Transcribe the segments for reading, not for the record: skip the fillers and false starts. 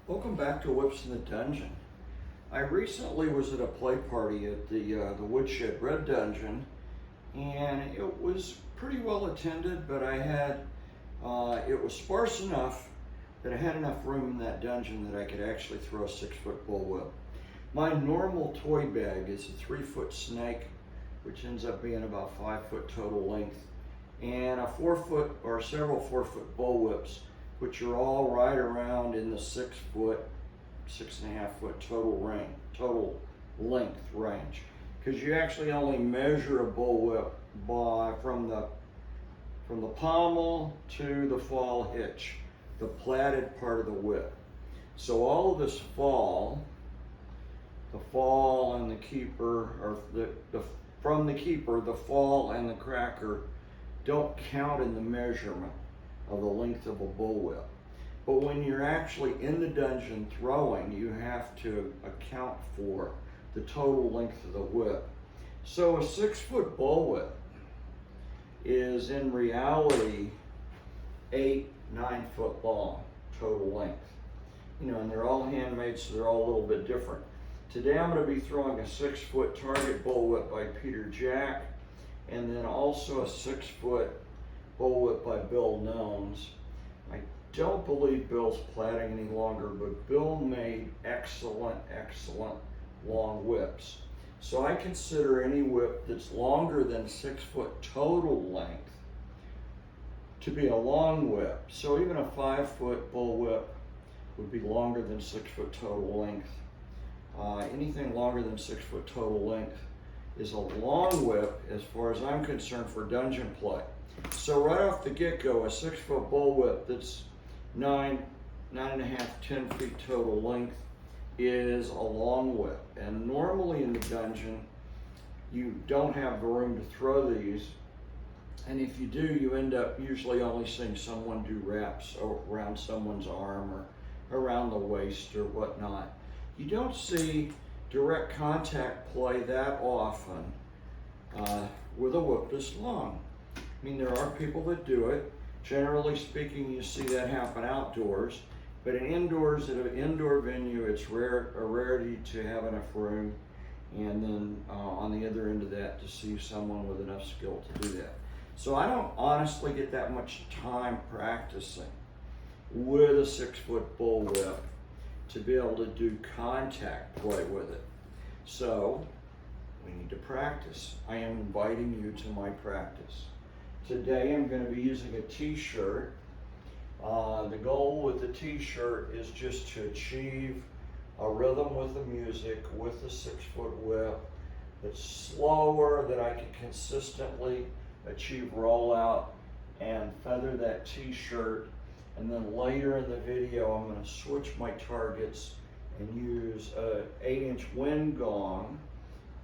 Welcome back to Whips in the Dungeon. I recently was at a play party at the Woodshed Red Dungeon, and it was pretty well attended, but it was sparse enough that I had enough room in that dungeon that I could actually throw a 6-foot bullwhip. My normal toy bag is a 3-foot snake, which ends up being about 5 foot total length, and a 4-foot or several 4-foot bullwhips, which are all right around in the 6 foot, 6.5 foot total length range. Because you actually only measure a bullwhip from the pommel to the fall hitch, the plaited part of the whip. So all of this the fall and the keeper, or from the keeper, the fall and the cracker don't count in the measurement of the length of a bullwhip. But when you're actually in the dungeon throwing, you have to account for the total length of the whip. So a 6-foot bullwhip is in reality 8-9 foot long total length. And they're all handmade, so they're all a little bit different. Today I'm going to be throwing a 6-foot target bullwhip by Peter Jack, and then also a 6-foot bullwhip by Bill Knowns. I don't believe Bill's plaiting any longer, but Bill made excellent long whips. So I consider any whip that's longer than 6 foot total length to be a long whip. So even a 5-foot bullwhip would be longer than 6 foot total length. Anything longer than 6 foot total length is a long whip as far as I'm concerned for dungeon play. So right off the get-go, a 6-foot bullwhip that's 9.5, 10 feet total length is a long whip. And normally in the dungeon, you don't have the room to throw these. And if you do, you end up usually only seeing someone do wraps around someone's arm or around the waist or whatnot. You don't see direct contact play that often with a whip this long. I mean, there are people that do it. Generally speaking, you see that happen outdoors, but in indoors, at an indoor venue, it's a rarity to have enough room, and then on the other end of that, to see someone with enough skill to do that. So I don't honestly get that much time practicing with a 6-foot bullwhip to be able to do contact play with it. So we need to practice. I am inviting you to my practice. Today I'm going to be using a t-shirt. The goal with the t-shirt is just to achieve a rhythm with the music with the 6-foot whip that's slower, that I can consistently achieve rollout and feather that t-shirt. And then later in the video, I'm going to switch my targets and use an 8-inch wind gong.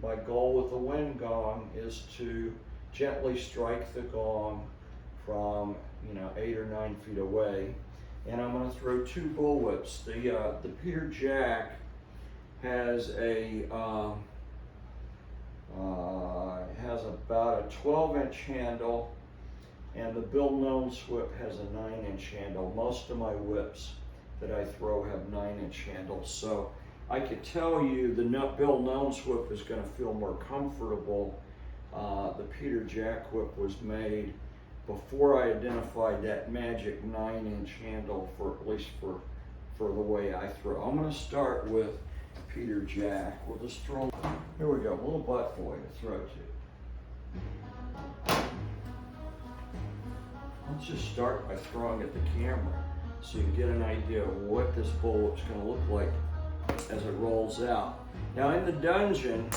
My goal with the wind gong is to gently strike the gong from 8 or 9 feet away. And I'm going to throw 2 bullwhips. The Peter Jack has about a 12-inch handle, and the Bill Knowns whip has a 9-inch handle. Most of my whips that I throw have 9-inch handles. So I could tell you the Bill Knowns whip is going to feel more comfortable. The Peter Jack whip was made before I identified that magic 9-inch handle, for at least for the way I throw. I'm going to start with Peter Jack. We'll just throw. Here we go, a little butt boy to throw to. Let's just start by throwing at the camera so you can get an idea of what this bullwhip's going to look like as it rolls out. Now in the dungeon,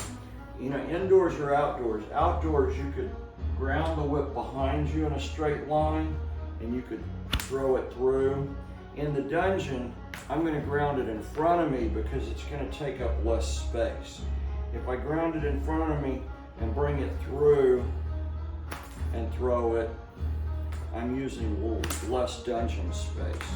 indoors or outdoors. Outdoors, you could ground the whip behind you in a straight line and you could throw it through. In the dungeon, I'm going to ground it in front of me because it's going to take up less space. If I ground it in front of me and bring it through and throw it, I'm using a little less dungeon space.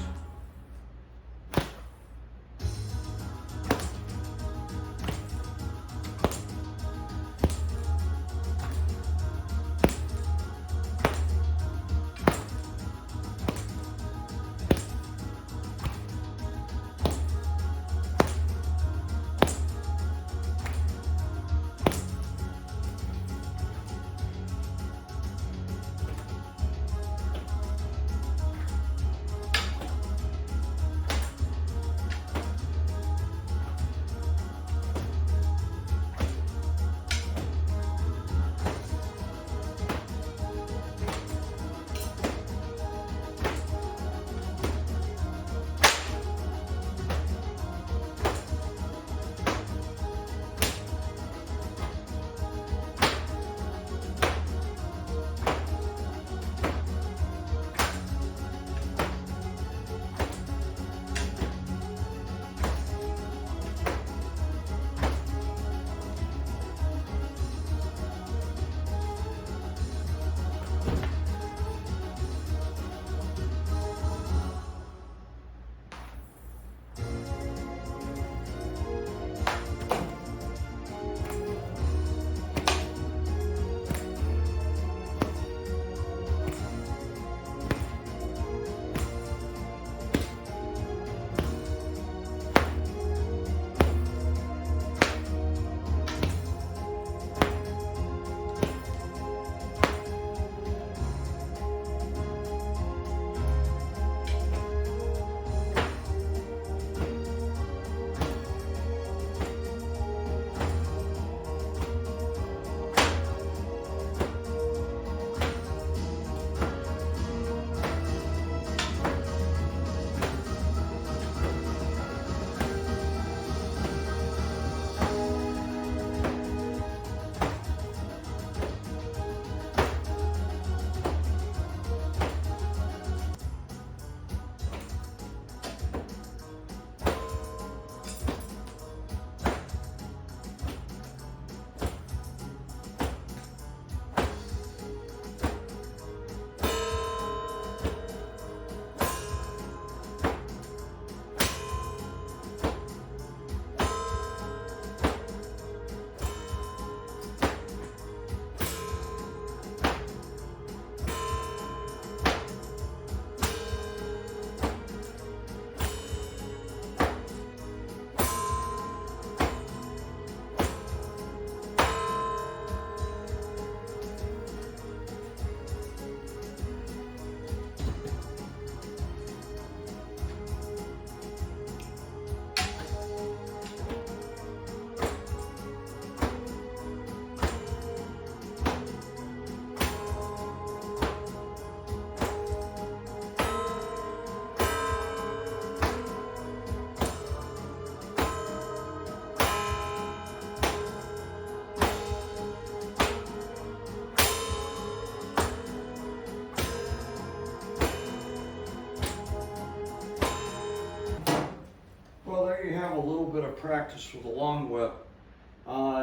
bit of practice with a long whip.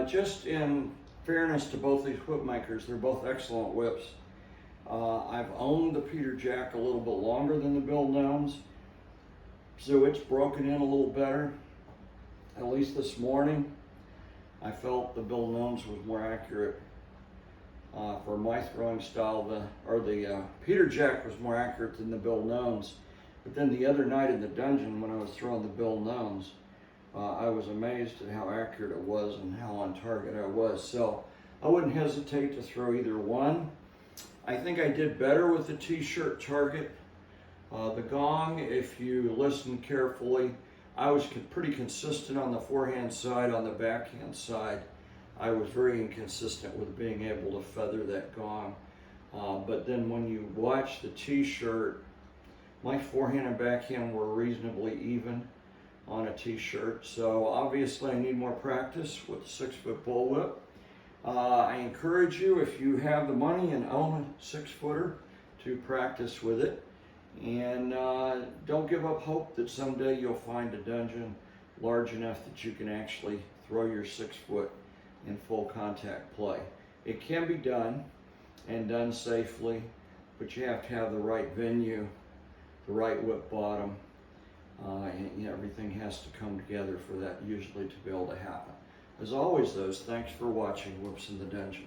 Just in fairness to both these whip makers, they're both excellent whips. I've owned the Peter Jack a little bit longer than the Bill Gnomes, so it's broken in a little better. At least this morning, I felt the Bill Gnomes was more accurate for my throwing style. The Peter Jack was more accurate than the Bill Gnomes. But then the other night in the dungeon, when I was throwing the Bill Gnomes, I was amazed at how accurate it was and how on target I was. So I wouldn't hesitate to throw either one. I think I did better with the t-shirt target. The gong, if you listen carefully, I was pretty consistent on the forehand side. On the backhand side, I was very inconsistent with being able to feather that gong. But then when you watch the t-shirt, my forehand and backhand were reasonably even on a t-shirt. So obviously I need more practice with the 6-foot bullwhip. I encourage you, if you have the money and own a 6-footer, to practice with it. And don't give up hope that someday you'll find a dungeon large enough that you can actually throw your 6-foot in full contact play. It can be done and done safely, but you have to have the right venue, the right whip bottom, and everything has to come together for that usually to be able to happen. As always, thanks for watching Whips in the Dungeon.